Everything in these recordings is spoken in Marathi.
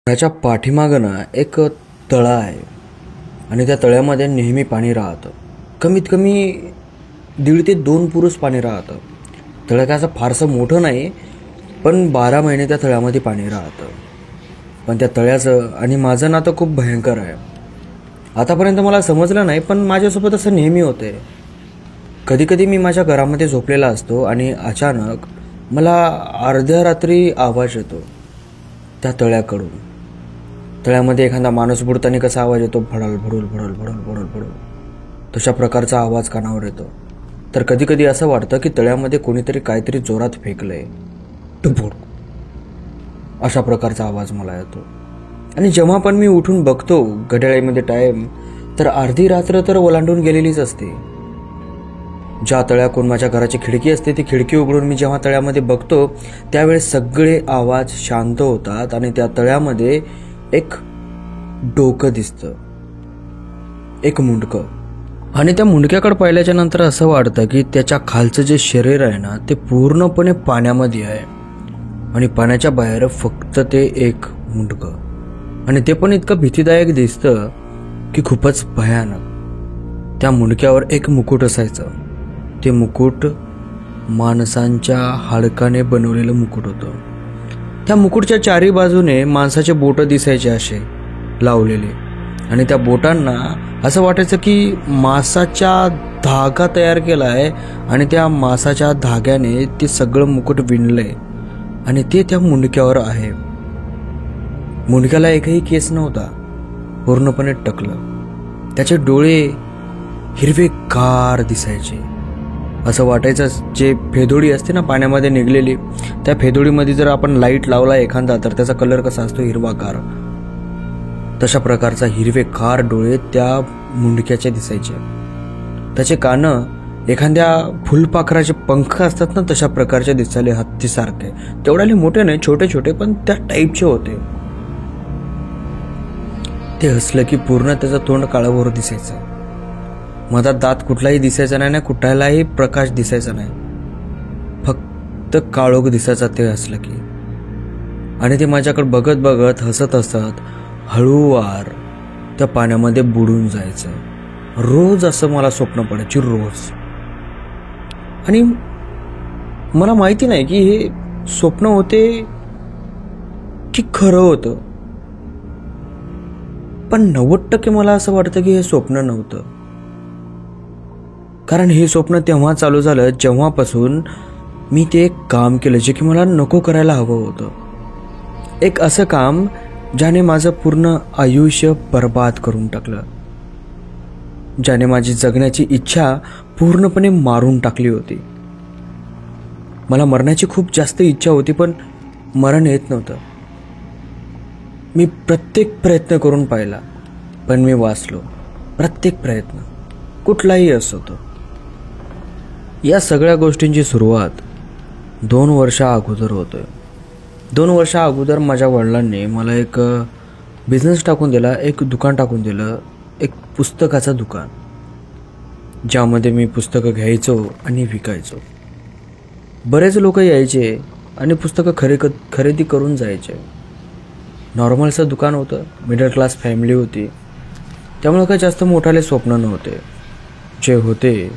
त्याच्या पाठीमागं ना एक तळा आहे आणि त्या तळ्यामध्ये नेहमी पाणी राहतं. कमीत कमी 1.5 ते 2 पुरुष पाणी राहतं. तळं काय असं फारसं मोठं नाही, पण 12 महिने त्या तळ्यामध्ये पाणी राहतं. पण त्या तळ्याचं आणि माझं नातं खूप भयंकर आहे. आतापर्यंत मला समजलं नाही, पण माझ्यासोबत असं नेहमी होते. कधीकधी मी माझ्या घरामध्ये झोपलेला असतो आणि अचानक मला अर्ध्या रात्री आवाज येतो त्या तळ्याकडून. तळ्यामध्ये एखादा माणूस बुडताना कसा आवाज येतो, भडल भडुल भडल भडल भडल भडल, तशा प्रकारचा आवाज कानावर येतो. तर कधीकधी असं वाटतं की तळ्यामध्ये कोणीतरी काहीतरी जोरात फेकलंय, टुपूड, अशा प्रकारचा आवाज मला येतो. आणि जेव्हा पण मी उठून बघतो घड्याळीमध्ये टाईम, तर अर्धी रात्र तर ओलांडून गेलेलीच असते. ज्या तळ्याकडून माझ्या घराची खिडकी असते, ती खिडकी उघडून मी जेव्हा तळ्यामध्ये बघतो त्यावेळेस सगळे आवाज शांत होतात आणि त्या तळ्यामध्ये एक डोकं दिसतं, एक मुंडकं. आणि त्या मुंडक्याकडे पाहिल्याच्या नंतर असं वाटतं की त्याच्या खालचं जे शरीर आहे ना, ते पूर्णपणे पाण्यामध्ये आहे आणि पाण्याच्या बाहेर फक्त ते एक मुंडकं. आणि ते पण इतकं भीतीदायक दिसतं की खूपच भयानक. त्या मुंडक्यावर एक मुकुट असायचं. ते मुकुट माणसांच्या हाडकाने बनवलेलं मुकुट होतं. त्या मुकुटच्या चारी बाजूने माणसाचे बोट दिसायचे असे लावलेले, आणि त्या बोटांना असं वाटायचं की मासाच्या धागा तयार केला आहे आणि त्या मासाच्या धाग्याने ते सगळं मुकुट विणलंय आणि ते त्या मुंडक्यावर आहे. मुंडक्याला एकही केस नव्हता, पूर्णपणे टकलं. त्याचे डोळे हिरवेगार दिसायचे. असं वाटायचं जे फेदोडी असते ना पाण्यामध्ये निघलेली, त्या फेदोडीमध्ये जर आपण लाईट लावला एखादा तर त्याचा कलर कसा असतो, हिरवागार. तशा प्रकारचा हिरवेगार डोळे त्या मुंडक्याचे दिसायचे. त्याचे कानं एखाद्या फुलपाखराचे पंख असतात ना, तशा प्रकारचे दिसायले, हत्तीसारखे. तेवढ्याले मोठे नाही, छोटे छोटे, पण त्या टाईपचे होते. ते हसलं की पूर्ण त्याचं तोंड काळाभोर दिसायचं. मधात दात कुठलाही दिसायचा नाही, कुठलाही प्रकाश दिसायचा नाही, फक्त काळोख दिसायचा ते हसलं की. आणि ते माझ्याकडे बघत बघत हसत हसत हळूवार त्या पाण्यामध्ये बुडून जायचं. रोज असं मला स्वप्न पडायची, रोज. आणि मला माहिती नाही की हे स्वप्न होते की खरं होतं, पण 90% मला असं वाटतं की हे स्वप्न नव्हतं. कारण हे स्वप्न तेव्हा चालू झालं जेव्हापासून मी ते एक काम केलं जे की मला नको करायला हवं होतं. एक असं काम ज्याने माझं पूर्ण आयुष्य बर्बाद करून टाकलं, ज्याने माझी जगण्याची इच्छा पूर्णपणे मारून टाकली होती. मला मरण्याची खूप जास्त इच्छा होती, पण मरण येत नव्हतं. मी प्रत्येक प्रयत्न करून पाहिला, पण मी वाचलो. प्रत्येक प्रयत्न, कुठलाही असो तो. या सगळ्या गोष्टींची सुरुवात 2 वर्षा अगोदर होतोय. 2 वर्षा अगोदर माझ्या वडिलांनी मला एक बिझनेस टाकून दिला, एक दुकान टाकून दिलं, एक पुस्तकाचं दुकान, ज्यामध्ये मी पुस्तकं घ्यायचो आणि विकायचो. बरेच लोक यायचे आणि पुस्तकं खरेदी करून जायचे. नॉर्मलचं दुकान होतं, मिडल क्लास फॅमिली होती, त्यामुळे काही जास्त मोठाले स्वप्न नव्हते. जे होते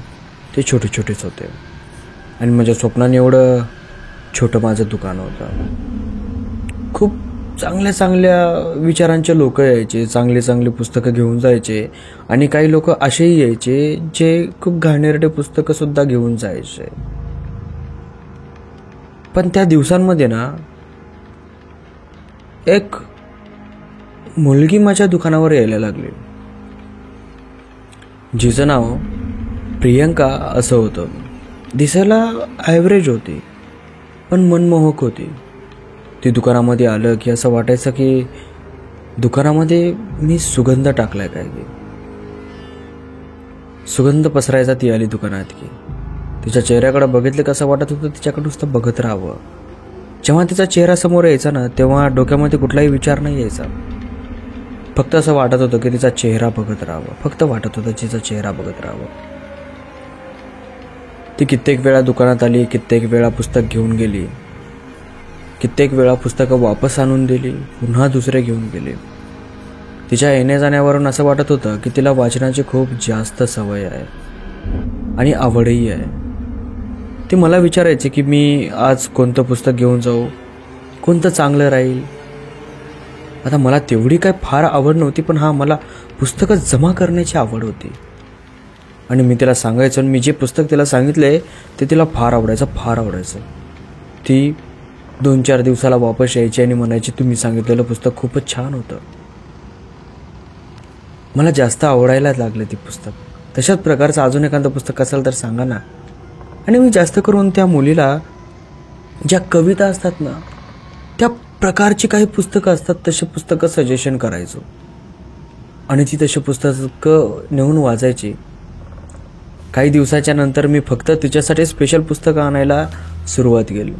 ते छोटे छोटेच होते. आणि माझ्या स्वप्नाने एवढं छोटं माझं दुकान होतं. खूप चांगल्या चांगल्या विचारांचे लोक यायचे, चांगली चांगली पुस्तकं घेऊन जायचे. आणि काही लोक असेही यायचे जे खूप घाणेरडे पुस्तकंसुद्धा घेऊन जायचे. पण त्या दिवसांमध्ये ना एक मुलगी माझ्या दुकानावर यायला लागली, जिचं नाव प्रियंका असं होतं. दिसायला ॲव्हरेज होती, पण मनमोहक होती. ती दुकानामध्ये आलं की असं वाटायचं की दुकानामध्ये मी सुगंध टाकलाय काय की. सुगंध पसरायचा ती आली दुकानात की. तिच्या चेहऱ्याकडे बघितलं कसं वाटत होतं तिच्याकडे नुसतं बघत राहावं. जेव्हा तिचा चेहरा समोर यायचा ना, तेव्हा डोक्यामध्ये कुठलाही विचार नाही यायचा. फक्त असं वाटत होतं की तिचा चेहरा बघत राहावं, फक्त वाटत होतं तिचा चेहरा बघत राहावं. ती कित्येक वेळा दुकानात आली, कित्येक वेळा पुस्तक घेऊन गेली. कित्येक वेळा पुस्तकं वापस आणून दिली, पुन्हा दुसरे घेऊन गेले. तिच्या येण्या जाण्यावरून असं वाटत होतं की तिला वाचनाची खूप जास्त सवय आहे आणि आवडही आहे. ती मला विचारायची की मी आज कोणतं पुस्तक घेऊन जाऊ, कोणतं चांगलं राहील. आता मला तेवढी काय फार आवड नव्हती, पण मला पुस्तकं जमा करण्याची आवड होती. आणि मी तिला सांगायचो, आणि मी जे पुस्तक तिला सांगितले ते तिला फार आवडायचं. ती 2-4 दिवसाला वापस यायची आणि म्हणायची, तुम्ही सांगितलेलं पुस्तक खूपच छान होतं. मला जास्त आवडायला लागलं ती पुस्तक. तशाच प्रकारचं अजून एखादं पुस्तक असेल तर सांगा ना. आणि मी जास्त करून त्या मुलीला ज्या कविता असतात ना, त्या प्रकारची काही पुस्तकं असतात तशी पुस्तकं सजेशन करायचो. आणि ती तशी पुस्तकं नेऊन वाचायची. काही दिवसाच्या नंतर मी फक्त तिच्यासाठी स्पेशल पुस्तकं आणायला सुरुवात केली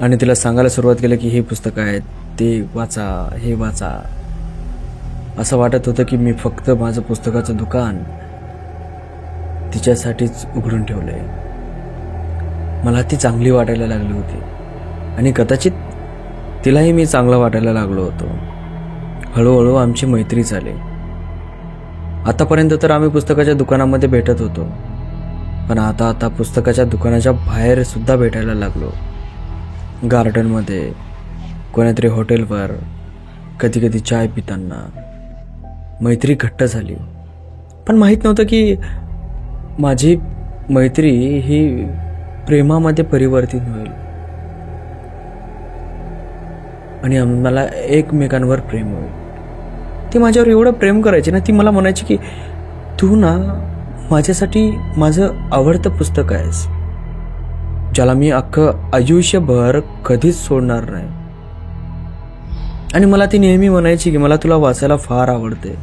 आणि तिला सांगायला सुरुवात केली की हे पुस्तकं आहेत, ते वाचा, हे वाचा. असं वाटत होतं की मी फक्त माझं पुस्तकाचं दुकान तिच्यासाठीच उघडून ठेवलं आहे. मला ती चांगली वाटायला लागली होती आणि कदाचित तिलाही मी चांगला वाटायला लागलो होतो. हळूहळू आमची मैत्री झाली. आतापर्यंत तर आम्ही पुस्तकाच्या दुकानामध्ये भेटत होतो, पण आता पुस्तकाच्या दुकानाच्या बाहेर सुद्धा भेटायला लागलो. गार्डनमध्ये, कोणत्यातरी हॉटेलवर, कधी कधी चाय पिताना. मैत्री घट्ट झाली. पण माहीत नव्हतं की माझी मैत्री ही प्रेमामध्ये परिवर्तित होईल आणि आम्हाला एकमेकांवर प्रेम होईल. ती माझ्यावर एवढं प्रेम करायची ना, ती मला म्हणायची की तू ना माझ्यासाठी माझं आवडतं पुस्तक आहेस, ज्याला मी अख्खं आयुष्यभर कधीच सोडणार नाही. आणि मला ती नेहमी म्हणायची की मला तुला वाचायला फार आवडते.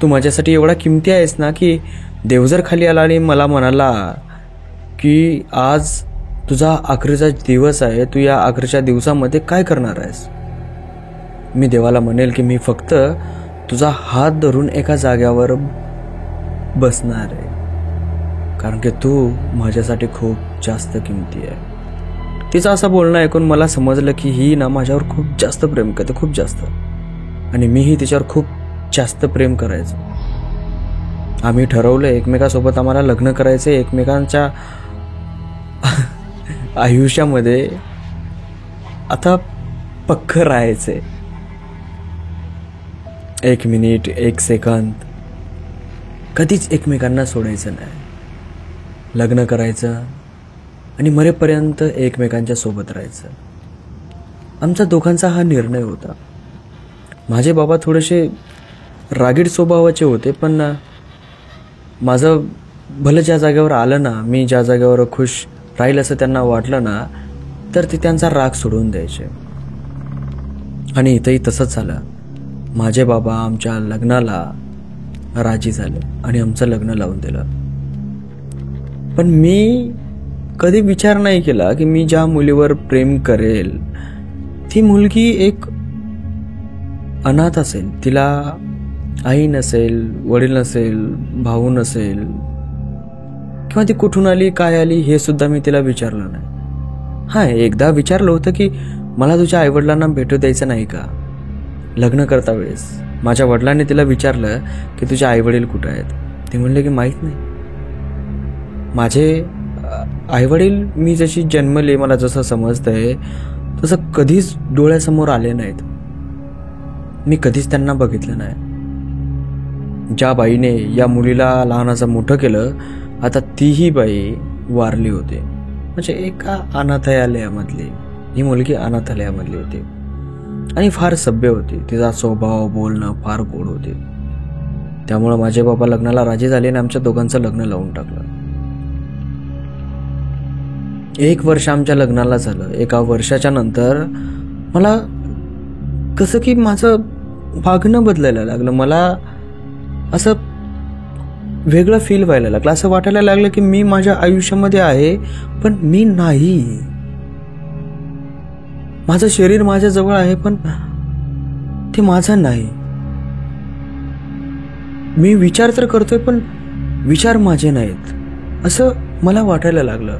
तू माझ्यासाठी एवढा किमती आहेस ना की देव जर खाली आला आणि मला म्हणाला की आज तुझा आखरीचा दिवस आहे, तू या आखरीच्या दिवसामध्ये काय करणार आहेस, मी देवाला म्हणेल की मी फक्त तुझा हात धरून एका जाग्यावर बसणार आहे, कारण की तू माझ्यासाठी खूप जास्त किमती आहे. तिचं असं बोलणं ऐकून मला समजलं की ही ना माझ्यावर खूप जास्त प्रेम करते, खूप जास्त. आणि मीही तिच्यावर खूप जास्त प्रेम करायचो. आम्ही ठरवलं एकमेकांसोबत आम्हाला लग्न करायचे, एकमेकांच्या आयुष्यामध्ये आता पक्क राहायचे. 1 मिनिट, 1 सेकंद कधीच एकमेकांना सोडायचं नाही. लग्न करायचं आणि मरेपर्यंत एकमेकांच्या सोबत राहायचं. आमचा दोघांचा हा निर्णय होता. माझे बाबा थोडेसे रागीट स्वभावाचे होते, पण माझं भलं ज्या जागेवर आलं ना, मी ज्या जागेवर खुश राहील असं त्यांना वाटलं ना, तर ते त्यांचा राग सोडून द्यायचे. आणि इथंही तसंच झालं. माझे बाबा आमच्या लग्नाला राजी झाले आणि आमचं लग्न लावून दिलं. पण मी कधी विचार नाही केला की मी ज्या मुलीवर प्रेम करेल ती मुलगी एक अनाथ असेल, तिला आई नसेल, वडील नसेल, भाऊ नसेल, किंवा ती कुठून आली, काय आली हे सुद्धा मी तिला विचारलं नाही. एकदा विचारलं होतं की मला तुझ्या आईवडिलांना भेटू द्यायचं नाही का लग्न करता वेळेस. माझ्या वडिलांनी तिला विचारलं की तुझे आईवडील कुठं आहेत. ते म्हणले की माहीत नाही. माझे आईवडील मी जशी जन्मले, मला जसं समजतंय तसं कधीच डोळ्यासमोर आले नाहीत. मी कधीच त्यांना बघितलं नाही. ज्या बाईने या मुलीला लहानाचं मोठं केलं, आता तीही बाई वारली होती. म्हणजे एका अनाथालयामधली ही मुलगी अनाथालयामधली होती आणि फार सभ्य होती. तिचा स्वभाव, बोलणं फार गोड होते. त्यामुळं माझे बाबा लग्नाला राजी झाले आणि आमच्या दोघांचं लग्न लावून टाकलं. 1 वर्ष आमच्या लग्नाला झालं. 1 वर्षाच्या नंतर मला कसं की माझं वागणं बदलायला लागलं. मला असं वेगळं फील व्हायला लागलं. असं वाटायला लागलं की मी माझ्या आयुष्यामध्ये आहे पण मी नाही. माझं शरीर माझ्या जवळ आहे पण ते माझं नाही. मी विचार तर करतोय पण विचार माझे नाहीत असं मला वाटायला लागलं.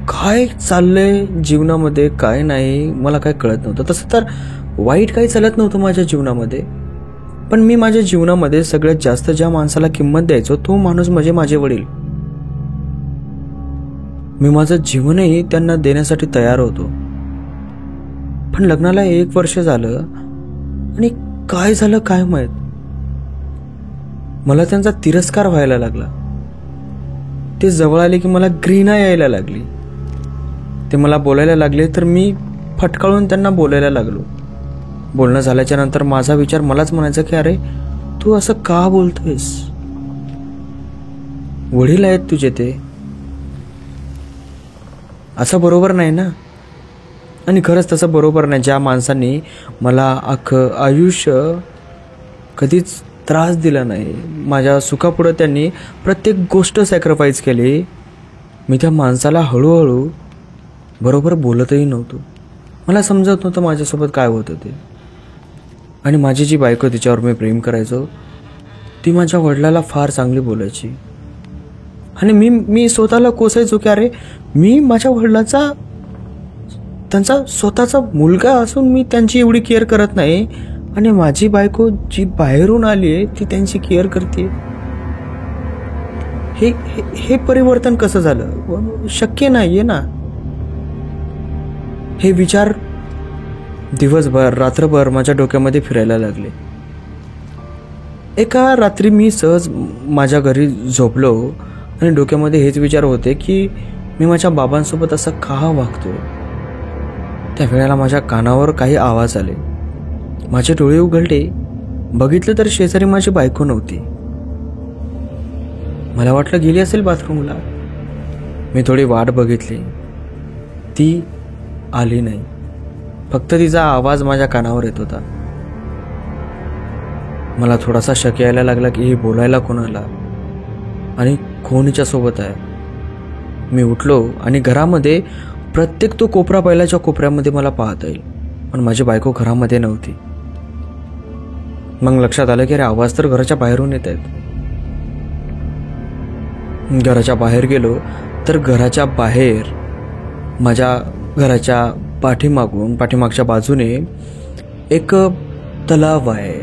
काय चाललंय जीवनामध्ये काय नाही मला काय कळत नव्हतं. तसं तर वाईट काही चालत नव्हतं माझ्या जीवनामध्ये, पण मी माझ्या जीवनामध्ये सगळ्यात जास्त ज्या माणसाला किंमत द्यायचो तो माणूस म्हणजे माझे वडील. मी माझं जीवनही त्यांना देण्यासाठी तयार होतो. पण लग्नाला 1 वर्ष झालं आणि काय झालं काय माहित, मला त्यांचा तिरस्कार व्हायला लागला. ते जवळ आले की मला घृणा यायला लागली. ते मला बोलायला लागले तर मी फटकाळून त्यांना बोलायला लागलो. बोलणं झाल्याच्या नंतर माझा विचार मलाच म्हणायचा की अरे तू असं का बोलतोयस, वडील आहेत तुझे, ते असं बरोबर नाही ना. आणि खरंच तसं बरोबर नाही. ज्या माणसांनी मला अख्खं आयुष्य कधीच त्रास दिला नाही, माझ्या सुखापुढं त्यांनी प्रत्येक गोष्ट सॅक्रिफाईस केली, मी त्या माणसाला हळूहळू बरोबर बोलतही नव्हतो. मला समजत नव्हतं माझ्यासोबत काय होतं ते. आणि माझी जी बायको, तिच्यावर मी प्रेम करायचो, ती माझ्या वडिलाला फार चांगली बोलायची. आणि मी स्वतःला कोसायचो की अरे मी माझ्या वडिलाचा, त्यांचा स्वतःचा मुलगा असून मी त्यांची एवढी केअर करत नाही, आणि माझी बायको जी बाहेरून आली आहे ती त्यांची केअर करते. हे परिवर्तन कसं झालं, शक्य नाहीये ना. हे विचार दिवसभर रात्रभर माझ्या डोक्यामध्ये फिरायला लागले. एका रात्री मी सहज माझ्या घरी झोपलो आणि डोक्यामध्ये हेच विचार होते की मी माझ्या बाबांसोबत असं का वागतोय. त्या वेळेला माझ्या कानावर काही आवाज आले. माझे डोळे उघडले, बघितलं तर शेजारी माझी बायको नव्हती. मला वाटलं गेली असेल बाथरूमला. मी थोडी वाट बघितली, ती आली नाही. फक्त तिचा आवाज माझ्या कानावर येत होता. मला थोडासा शक यायला लागला की हे बोलायला कोणाला आणि कोण हिच्या सोबत आहे. मी उठलो आणि घरामध्ये प्रत्येक तो कोपरा पहिल्याच्या कोपऱ्यामध्ये मला पाहता येईल, पण माझी बायको घरामध्ये नव्हती. मग लक्षात आलं की अरे आवाज तर घराच्या बाहेरून येत आहेत. घराच्या बाहेर गेलो तर घराच्या बाहेर माझ्या घराच्या पाठीमागच्या बाजूने एक तलाव आहे.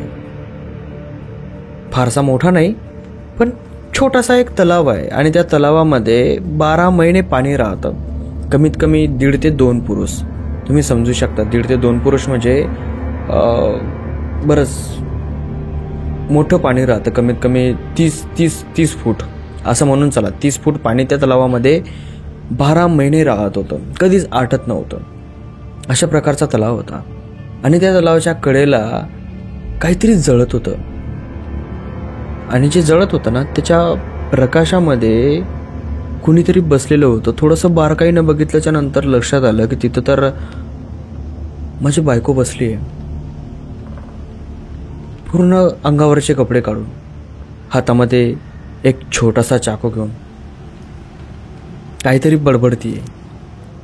फारसा मोठा नाही पण छोटासा एक तलाव आहे. आणि त्या तलावामध्ये 12 महिने पाणी राहतं. कमीत कमी 1.5 ते 2 पुरुष, तुम्ही समजू शकता. 1.5 ते 2 पुरुष म्हणजे बरंच मोठं पाणी राहतं. कमीत कमी 30 फूट असं म्हणून चला, 30 फूट पाणी त्या तलावामध्ये 12 महिने राहत होतं, कधीच आटत नव्हतं. अशा प्रकारचा तलाव होता. आणि त्या तलावाच्या कडेला काहीतरी जळत होतं. आणि जे जळत होतं ना त्याच्या प्रकाशामध्ये कुणीतरी बसलेलं होतं. थोडंसं बारकाईनं बघितल्याच्या नंतर लक्षात आलं की तिथं तर माझी बायको बसली आहे, पूर्ण अंगावरचे कपडे काढून, हातामध्ये एक छोटासा चाकू घेऊन काहीतरी बडबडतीये.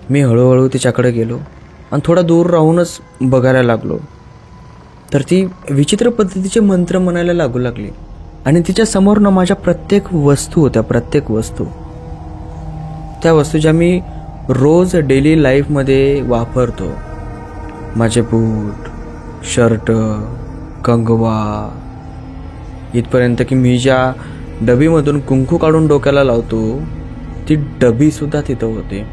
मी हळूहळू तिच्याकडे गेलो आणि थोडा दूर राहूनच बघायला लागलो. तर ती विचित्र पद्धतीचे मंत्र म्हणायला लागू लागली. आणि तिच्या समोर ना माझ्या प्रत्येक वस्तू होत्या, प्रत्येक वस्तू, त्या वस्तू ज्या मी रोज डेली लाईफमध्ये वापरतो. माझे बूट, शर्ट, कंगवा, इथपर्यंत की मी ज्या डबीमधून कुंकू काढून डोक्याला लावतो ती डबीसुद्धा तिथं होते.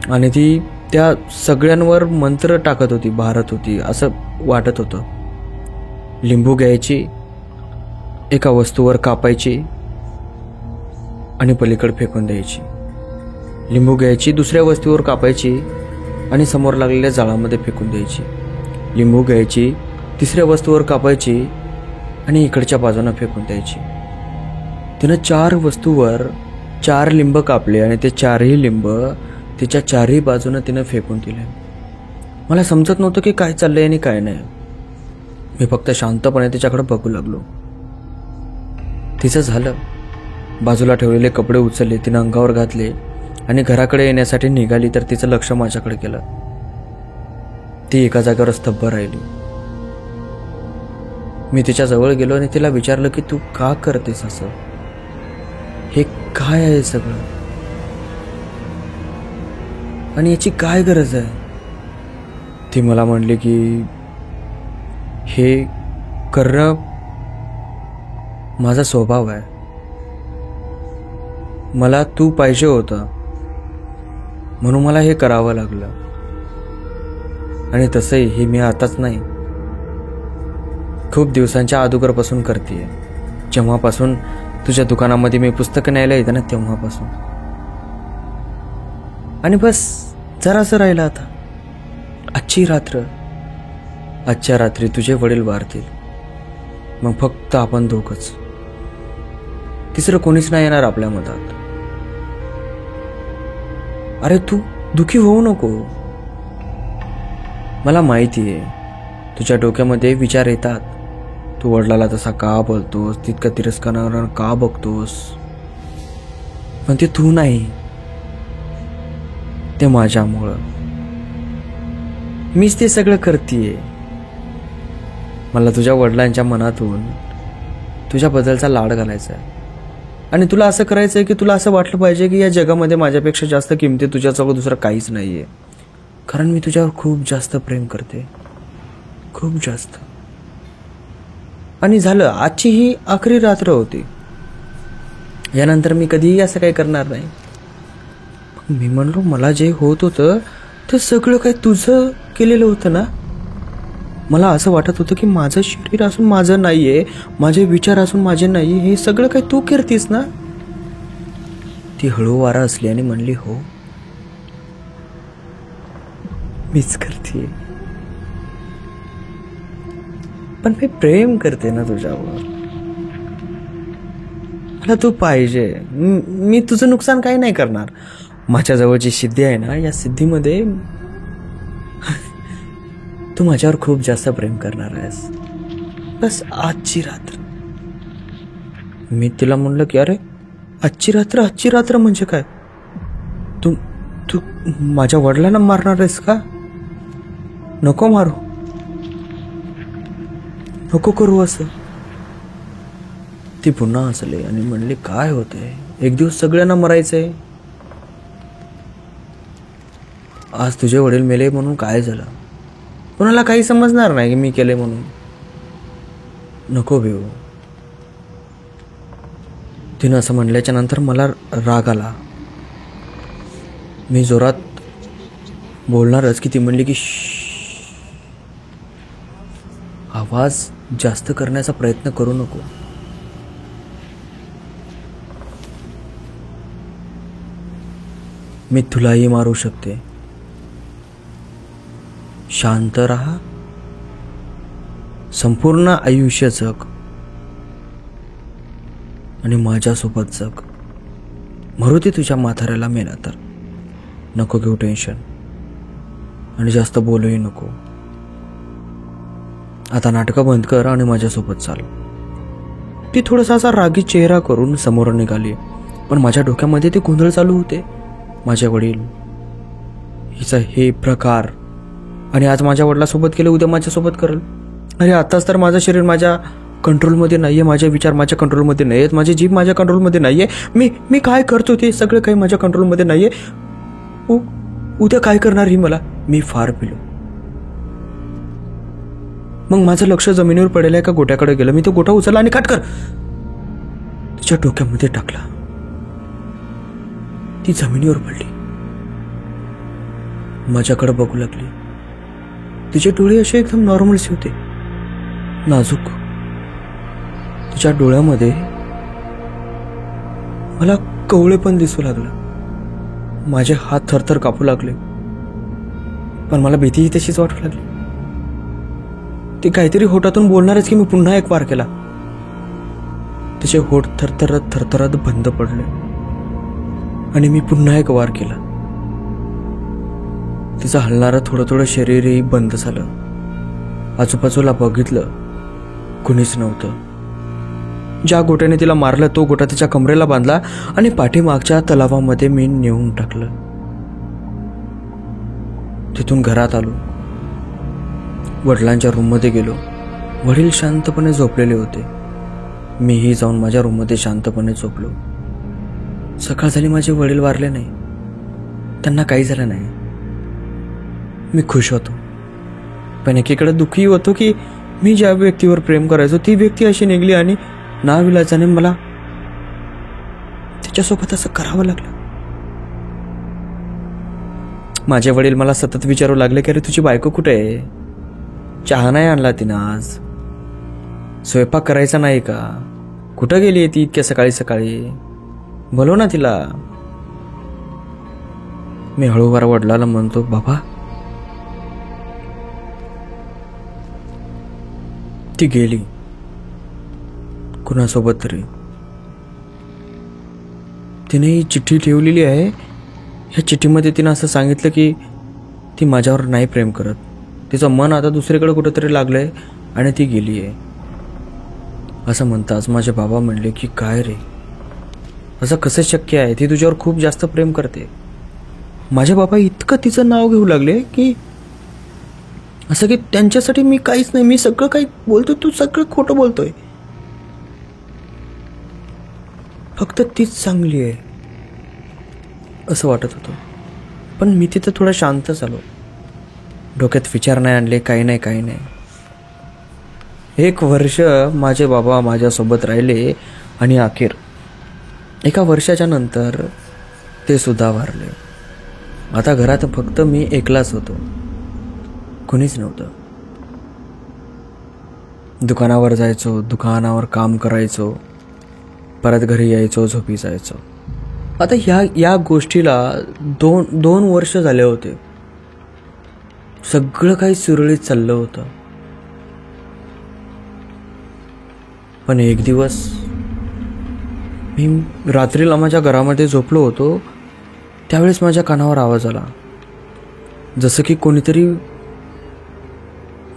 आणि ती त्या सगळ्यांवर मंत्र टाकत होती, भारत होती असं वाटत होतं. लिंबू घ्यायची, एका वस्तूवर कापायची आणि पलीकडे फेकून द्यायची. लिंबू घ्यायची, दुसऱ्या वस्तूवर कापायची आणि समोर लागलेल्या जाळामध्ये फेकून द्यायची. लिंबू घ्यायची, तिसऱ्या वस्तूवर कापायची आणि इकडच्या बाजूने फेकून द्यायची. तिनं 4 वस्तूवर 4 लिंब कापले आणि ते 4ही लिंब तिच्या 4ही बाजूने तिनं फेकून दिले. मला समजत नव्हतं की काय चाललंय आणि काय नाही. मी फक्त शांतपणे तिच्याकडे बघू लागलो. तिचं झालं. बाजूला ठेवलेले कपडे उचलले, तिनं अंगावर घातले आणि घराकडे येण्यासाठी निघाली तर तिचं लक्ष माझ्याकडे गेलं. ती एका जागेवर स्तब्ध राहिली. मी तिच्या जवळ गेलो आणि तिला विचारलं की तू का करतेस असं, हे काय आहे सगळं. आणि याची काय गरज आहे? ती मला म्हणली की हे करणं माझा स्वभाव आहे. मला तू पाहिजे होतं म्हणून मला हे करावं लागलं. आणि तसंही हे मी आताच नाही, खूप दिवसांच्या अगोदरपासून करतेय. जेव्हापासून तुझ्या दुकानामध्ये मी पुस्तकं न्यायला येते ना तेव्हापासून. आणि बस जरासं राहिलं आता. आजच्या रात्री तुझे वडील वारतील. मग फक्त आपण दोघंच, तिसरं कोणीच नाही येणार आपल्या मधात. अरे तू दुखी होऊ नको. मला माहिती आहे तुझ्या डोक्यामध्ये विचार येतात. तू वडिलाला तसा का बोलतोस, तितका तिरस्कारानं का बघतोस. पण ते तू नाही, ते माझ्यामुळं. मीच ते सगळं करतीये. मला तुझ्या वडिलांच्या मनातून तुझ्याबद्दलचा लाड घालायचा आहे. आणि तुला असं करायचं आहे की तुला असं वाटलं पाहिजे की या जगामध्ये माझ्यापेक्षा जास्त किमती तुझ्याजवळ दुसरं काहीच नाही आहे. कारण मी तुझ्यावर खूप जास्त प्रेम करते, खूप जास्त. आणि झालं, आजची ही आखरी रात्र होती. यानंतर मी कधीही असं काही करणार नाही. मी म्हणलो मला जे होत होतं ते सगळं काही तुझं केलेलं होतं ना. मला असं वाटत होतं की माझं शरीर असून माझं नाहीये, माझे विचार असून माझे नाही, हे सगळं काही तू करतीस ना. ती हळू वारा असली आणि म्हणली हो, मीच करते. पण मी प्रेम करते ना तुझ्यावर. मला तू पाहिजे. मी तुझं नुकसान काही नाही करणार. माझ्या जवळची सिद्धी आहे ना, या सिद्धीमध्ये तू माझ्यावर खूप जास्त प्रेम करणार आहेस. बस आजची रात्र. मी तिला म्हणलं की अरे आजची रात्र म्हणजे काय? तू तू माझ्या वडिलांना मारणार आहेस का? नको मारू, नको करू असं. ती पुन्हा हसली आणि म्हणली काय होतंय, एक दिवस सगळ्यांना मरायचंय. आज तुझे वडील मेले म्हणून काय झालं? कोणाला काही समजणार नाही की मी केले म्हणून. नको भिऊ. तिनं असं म्हणल्याच्या नंतर मला राग आला. मी जोरात बोलणारच की ती म्हणली की आवाज जास्त करण्याचा प्रयत्न करू नको. मी तुलाही मारू शकते. शांत राहा, संपूर्ण आयुष्य जग आणि माझ्यासोबत जग. मरू दे तुझ्या म्हाताऱ्याला मेला तर. नको घेऊ टेन्शन आणि जास्त बोलूही नको. आता नाटकं बंद कर आणि माझ्यासोबत चाल. ती थोडासा असा रागी चेहरा करून समोर निघाली. पण माझ्या डोक्यामध्ये ते गोंधळ चालू होते. माझे वडील, हिचा हे प्रकार, आणि आज माझ्या वडिलासोबत केलं, उद्या माझ्यासोबत करेल. अरे आताच तर माझं शरीर माझ्या कंट्रोलमध्ये नाहीये, माझे विचार माझ्या कंट्रोलमध्ये नाही आहेत, माझी जीभ माझ्या कंट्रोलमध्ये नाहीये. मी काय करतो ते सगळं काही माझ्या कंट्रोलमध्ये नाहीये. उद्या काय करणार ही मला? मी फार पिलो. मग माझं लक्ष जमिनीवर पडेल एका गोट्याकडे गेलं. मी तो गोटा उचलला आणि काटकर तिच्या डोक्यामध्ये टाकला. ती जमिनीवर पडली. माझ्याकडे बघू लागली. तिचे डोळे असे एकदम नॉर्मलचे होते, नाजूक. तिच्या डोळ्यामध्ये मला कवळे पण दिसू लागलं. माझे हात थरथर कापू लागले. पण मला भीतीही तशीच वाटू लागली. ती काहीतरी होठातून बोलणारच की मी पुन्हा एक वार केला. तिचे होठ थरथरत बंद पडले आणि मी पुन्हा एक वार केला. तिचं हलणारं थोडं शरीरही बंद झालं. आजूबाजूला बघितलं, कुणीच नव्हतं. ज्या गोट्याने तिला मारलं तो गोटा तिच्या कमरेला बांधला आणि पाठीमागच्या तलावामध्ये मी नेऊन टाकलं. तिथून घरात आलो. वडिलांच्या रूममध्ये गेलो. वडील शांतपणे झोपलेले होते. मीही जाऊन माझ्या रूममध्ये शांतपणे झोपलो. सकाळ झाली, माझे वडील वारले नाही. त्यांना काही झालं नाही. मी खुश होतो, पण एकीकडे दुःखी होतो की मी ज्या व्यक्तीवर प्रेम करायचो ती व्यक्ती अशी निघली आणि नाविलाजाने मला तिच्यासोबत असं करावं लागलं. माझे वडील मला सतत विचारू लागले की अरे तुझी बायको कुठे आहे, चहा नाही आणला तिनं आज, स्वयंपाक करायचा नाही का, कुठं गेली ती इतक्या सकाळी सकाळी, बोलव ना तिला. मी हळूवार वडिलाला म्हणतो, बाबा ती गेली कुणासोबत तरी, तिने ही चिठ्ठी ठेवलेली आहे, ह्या चिठ्ठीमध्ये तिनं असं सांगितलं की ती माझ्यावर नाही प्रेम करत, तिचं मन आता दुसरीकडे कुठंतरी लागलंय आणि ती गेली आहे. असं म्हणताच माझे बाबा म्हणले की काय रे, असं कसं शक्य आहे, ती तुझ्यावर खूप जास्त प्रेम करते. माझे बाबा इतकं तिचं नाव घेऊ लागले की असं की त्यांच्यासाठी मी काहीच नाही, मी सगळं काही बोलतोय तू सगळं खोटं बोलतोय, फक्त तीच चांगली आहे असं वाटत होतं. पण मी तिथं थोडा शांत झालो, डोक्यात विचार नाही आणले, काही नाही. 1 वर्ष माझे बाबा माझ्यासोबत राहिले आणि अखेर 1 वर्षाच्या नंतर ते सुद्धा वारले. आता घरात फक्त मी एकलाच होतो, कोणीच नव्हतं. दुकानावर जायचो, दुकानावर काम करायचो, परत घरी यायचो, झोपी जायचो. आता या गोष्टीला दोन वर्ष झाले होते. सगळं काही सुरळीत चाललं होतं. पण एक दिवस मी रात्रीला माझ्या घरामध्ये झोपलो होतो, त्यावेळेस माझ्या कानावर आवाज आला, जसं की कोणीतरी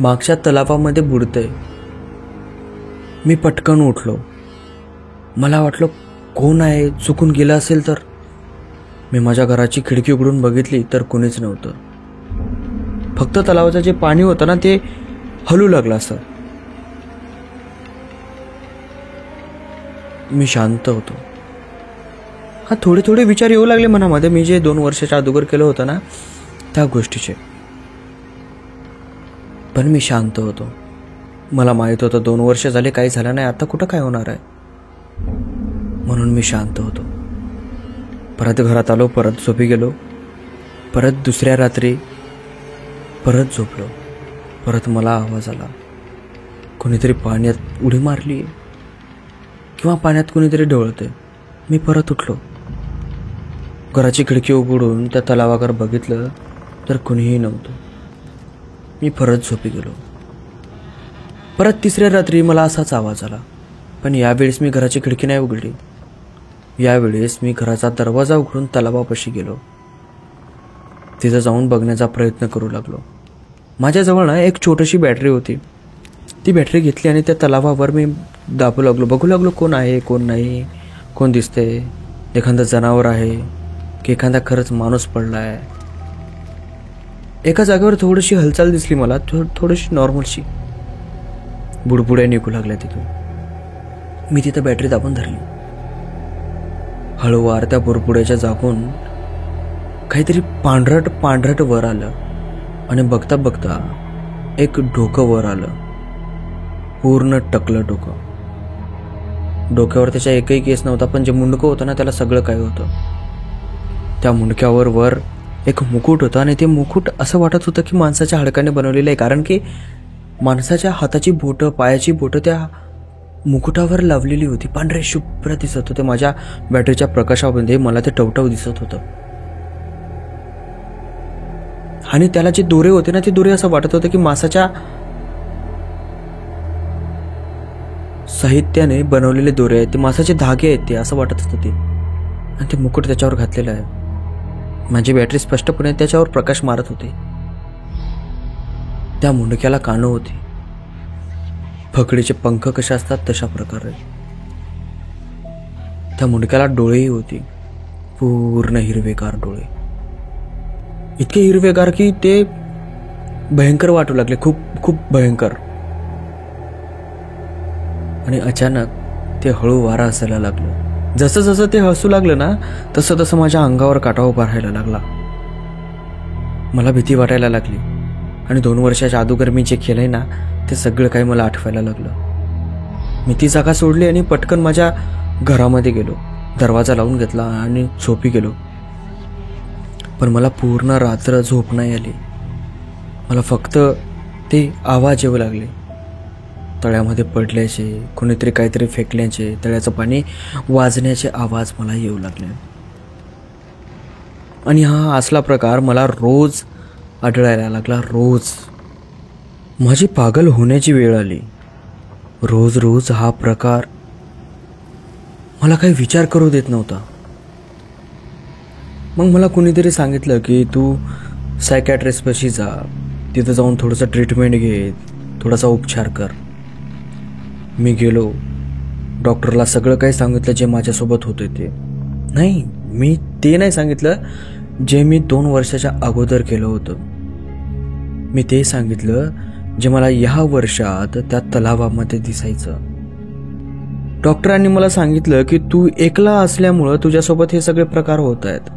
मागच्या तलावामध्ये बुडतंय. मी पटकन उठलो, मला वाटलं कोण आहे, चुकून गेलं असेल तर. मी माझ्या घराची खिडकी उघडून बघितली तर कोणीच नव्हतं. फक्त तलावाचं जे पाणी होतं ना ते हलू लागलं असं. मी शांत होतो. हा थोडे विचार येऊ लागले मनामध्ये, मी जे 2 वर्षाच्या अगोदर केलं होतं ना त्या गोष्टीचे. पण मी शांत होतो. मला माहित होतं 2 वर्ष झाले, काही झालं नाही, आता कुठं काय होणार आहे, म्हणून मी शांत होतो. परत घरात आलो, परत झोपी गेलो. परत दुसऱ्या रात्री परत झोपलो. परत मला आवाज आला, कोणीतरी पाण्यात उडी मारली किंवा पाण्यात कोणीतरी ढवळते. मी परत उठलो, घराची खिडकी उघडून त्या तलावाकडे बघितलं तर कोणीही नव्हतं. मी परत झोपी गेलो. परत तिसऱ्या रात्री मला असाच आवाज आला, पण यावेळेस मी घराची खिडकी नाही उघडली. यावेळेस मी घराचा दरवाजा उघडून तलावापाशी गेलो. तिथं जाऊन बघण्याचा प्रयत्न करू लागलो. माझ्याजवळ ना एक छोटीशी बॅटरी होती. ती बॅटरी घेतली आणि त्या तलावावर मी दाबू लागलो, बघू लागलो कोण आहे, कोण नाही, कोण दिसतंय, एखादं जनावर आहे की एखादा खरंच माणूस पडला आहे. एका जागेवर थोडीशी हालचाल दिसली मला, थोडीशी नॉर्मलशी. बुडबुड्या निघू लागल्या तिथून. मी तिथं बॅटरी दाबून धरली. हळूवार त्या बुडबुड्याच्या जागून काहीतरी पांढरट वर आलं आणि बघता बघता एक डोकं वर आलं, पूर्ण टकलं डोकं. डोक्यावर त्याच्या एकही केस नव्हता, पण जे मुंडकं होतं ना त्याला सगळं काय होतं. त्या मुंडक्यावर वर एक मुकुट होतं आणि ते मुकुट असं वाटत होतं की माणसाच्या हाडकाने बनवलेलं आहे, कारण की माणसाच्या हाताची बोटं, पायाची बोटं त्या मुकुटावर लावलेली होती. पांढरे शुभ्र दिसत होते. माझ्या बॅटरीच्या प्रकाशामध्ये मला ते टवटव दिसत होतं. आणि त्याला जे दोरे होते ना ते दोरे असं वाटत होतं की मासाच्या साहित्याने बनवलेले दोरे आहेत, ते मासाचे धागे आहेत, ते असं वाटत होतं ते. आणि ते मुकुट त्याच्यावर घातलेलं आहे. माझी बॅटरी स्पष्टपणे त्याच्यावर प्रकाश मारत होते. त्या मुंडक्याला कानं होती, फकडीचे पंख कसे असतात तशा प्रकारे. त्या मुंडक्याला डोळेही होती, पूर्ण हिरवेगार डोळे. इतके हिरवेगार की ते भयंकर वाटू लागले, खूप खूप भयंकर. आणि अचानक ते हळू वारा हसायला लागलं. जसं जसं ते हसू लागलं ना तसं तसं माझ्या अंगावर काटा उभा राहायला लागला. मला भीती वाटायला लागली आणि 2 वर्षाच्या अगोदर मी जे केलंय ना ते सगळं काही मला आठवायला लागलं. मी ती जागा सोडली आणि पटकन माझ्या घरामध्ये गेलो. दरवाजा लावून घेतला आणि झोपी गेलो. पण मला पूर्ण रात्र झोप नाही आली. मला फक्त ते आवाज येऊ लागले. तळ्यामध्ये पडल्याचे, कोणीतरी काहीतरी फेकल्याचे, तळ्याचं पाणी वाजण्याचे आवाज मला येऊ लागले. आणि हा असला प्रकार मला रोज आढळायला लागला. रोज माझी पागल होण्याची वेळ आली. रोज रोज हा प्रकार मला काही विचार करू देत नव्हता. मग मला कुणीतरी सांगितलं की तू सायकॅट्रिस्टपाशी जा, तिथं जाऊन थोडंसं ट्रीटमेंट घे, थोडासा उपचार कर. मी गेलो. डॉक्टरला सगळं काही सांगितलं जे माझ्यासोबत होते ते. नाही, मी ते नाही सांगितलं जे मी 2 वर्षाच्या अगोदर केलं होतं. मी ते सांगितलं जे मला ह्या वर्षात त्या तलावामध्ये दिसायचं. डॉक्टरांनी मला सांगितलं की तू एकला असल्यामुळं तुझ्यासोबत हे सगळे प्रकार होत आहेत.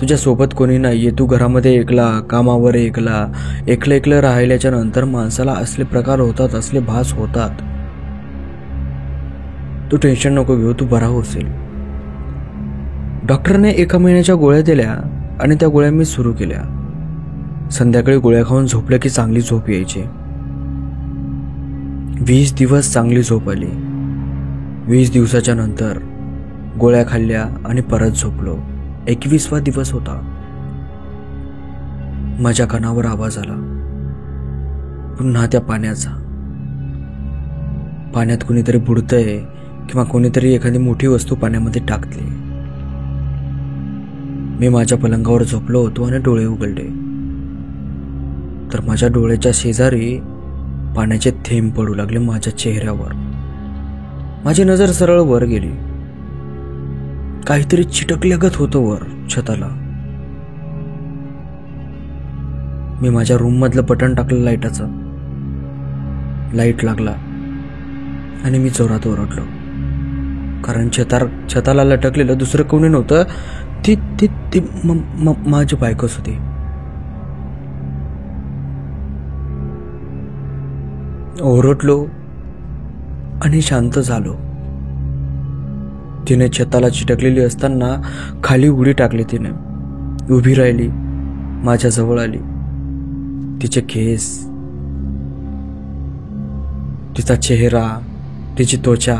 तुझ्यासोबत कोणी नाहीये, तू घरामध्ये एकला, कामावर एकला, एकलं राहिल्याच्या नंतर माणसाला असले प्रकार होतात, असले भास होतात. तू टेन्शन नको घेऊ, तू बरा होशील. डॉक्टरने 1 महिन्याच्या गोळ्या दिल्या आणि त्या गोळ्या मी सुरू केल्या. संध्याकाळी गोळ्या खाऊन झोपल्या की चांगली झोप यायची. 20 दिवस चांगली झोप आली. 20 दिवसाच्या नंतर गोळ्या खाल्ल्या आणि परत झोपलो. 21वा दिवस होता. माझ्या कानावर आवाज आला, पुन्हा त्या पाण्याचा. पाण्यात कोणीतरी बुडतंय किंवा कोणीतरी एखादी मोठी वस्तू पाण्यामध्ये टाकते. मी माझ्या पलंगावर झोपलो होतो आणि डोळे उघडले तर माझ्या डोळ्याच्या शेजारी पाण्याचे थेंब पडू लागले माझ्या चेहऱ्यावर. माझी नजर सरळ वर गेली. काहीतरी चिटकल्यागत होतं वर छताला. मी माझ्या रूम मधलं बटन टाकलं लाईटाचं. लाईट लागला आणि मी जोरात ओरडलो, कारण छताला लटकलेलं दुसरं कोणी नव्हतं, ती माझी बायकोच होती. ओरडलो आणि शांत झालो. तिने छताला चिटकलेली असताना खाली उडी टाकली. तिने उभी राहिली, माझ्या जवळ आली. तिचे केस, तिचा चेहरा, तिची त्वचा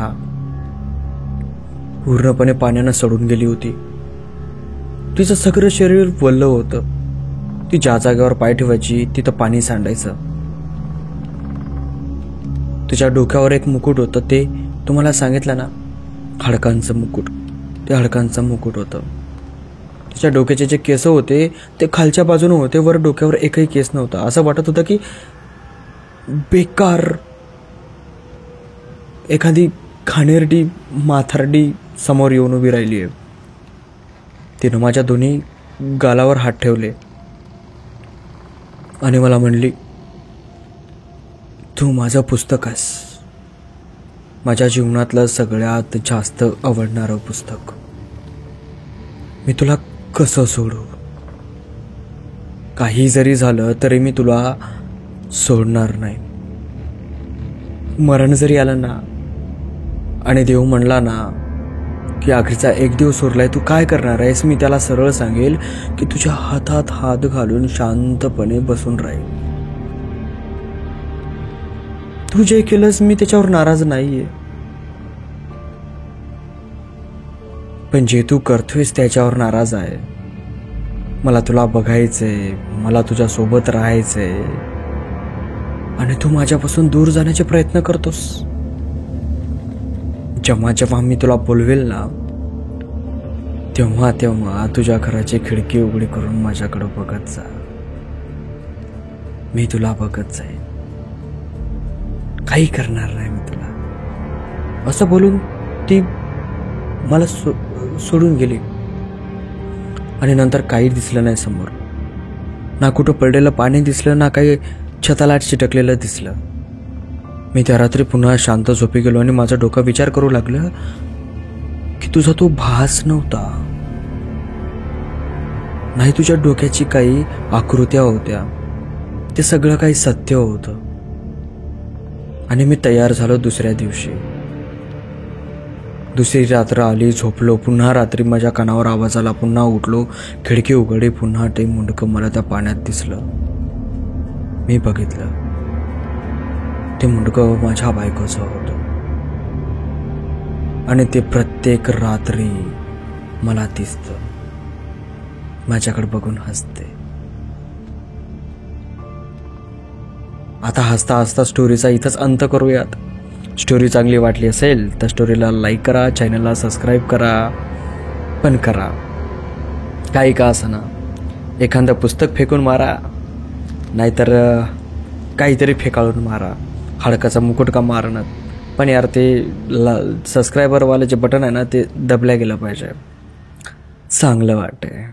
पूर्णपणे पाण्यानं सडून गेली होती. तिचं सगळं शरीर वल्ल होतं. ती ज्या जागेवर पाय ठेवायची तिथं पाणी सांडायचं. तिच्या डोक्यावर एक मुकुट होतं, ते तुम्हाला सांगितलं ना, हाडकांचं मुकुट. ते हाडकांचं मुकुट होतं. तिच्या डोक्याचे जे केस होते ते खालच्या बाजूने होते, वर डोक्यावर एकही केस नव्हता. असं वाटत होतं की बेकार एखादी घाणेरडी माथारडी समोर येऊन उभी राहिली आहे. तिनं माझ्या दोन्ही गालावर हात ठेवले आणि मला म्हणली, तू माझं पुस्तक आहेस, माझ्या जीवनातलं सगळ्यात जास्त आवडणारं पुस्तक. मी तुला कसं सोडू? काही जरी झालं तरी मी तुला सोडणार नाही. मरण जरी आलं ना आणि देव म्हणला ना की आखरीचा 1 दिवस उरलाय, तू काय करणार आहेस? मी त्याला सरळ सांगेल की तुझ्या हातात हात घालून शांतपणे बसून राहील. तू जे केलंस मी त्याच्यावर नाराज नाहीये, पण जे तू करतोयस त्याच्यावर नाराज आहे. मला तुला बघायचंय, मला तुझ्या सोबत राहायचंय आणि तू माझ्यापासून दूर जाण्याचे प्रयत्न करतोस. जेव्हा जेव्हा मी तुला बोलवेल ना तेव्हा तेव्हा तुझ्या घराची खिडकी उघडी करून माझ्याकडे बघत जा. मी तुला बघत जाईन, काही करणार नाही मी तुला. असं बोलून ती मला सोडून गेली आणि नंतर काही दिसलं नाही समोर. ना कुठं पडलेलं पाणी दिसलं, ना काही छताला चिटकलेलं दिसलं. मी त्या रात्री पुन्हा शांत झोपी गेलो आणि माझं डोकं विचार करू लागलं की तुझा तो भास नव्हता, नाही तुझ्या डोक्याची काही आकृत्या होत्या. ते सगळं काही सत्य होतं. आणि मी तयार झालो दुसऱ्या दिवशी. दुसरी रात्र आली, झोपलो. पुन्हा रात्री माझ्या कानावर आवाज आला. पुन्हा उठलो, खिडकी उघडली. पुन्हा ते मुंडकं मला त्या पाण्यात दिसलं. मी बघितलं, ते मुंडकं माझ्या बायकोचं होतं. आणि ते प्रत्येक रात्री मला दिसतं, माझ्याकडे बघून हसते. आता हसता हसता स्टोरीचा इथंच अंत करूयात. स्टोरी चांगली वाटली असेल तर स्टोरीला लाईक करा, चॅनलला सबस्क्राईब करा. पण करा काही का असना, एखादं पुस्तक फेकून मारा, नाहीतर काहीतरी फेकाळून मारा. हाडकाचा मुकुट का मारणं, पण यार ते सबस्क्रायबरवाले जे बटन आहे ना, ते दबल्या गेलं पाहिजे. चांगलं वाटतंय.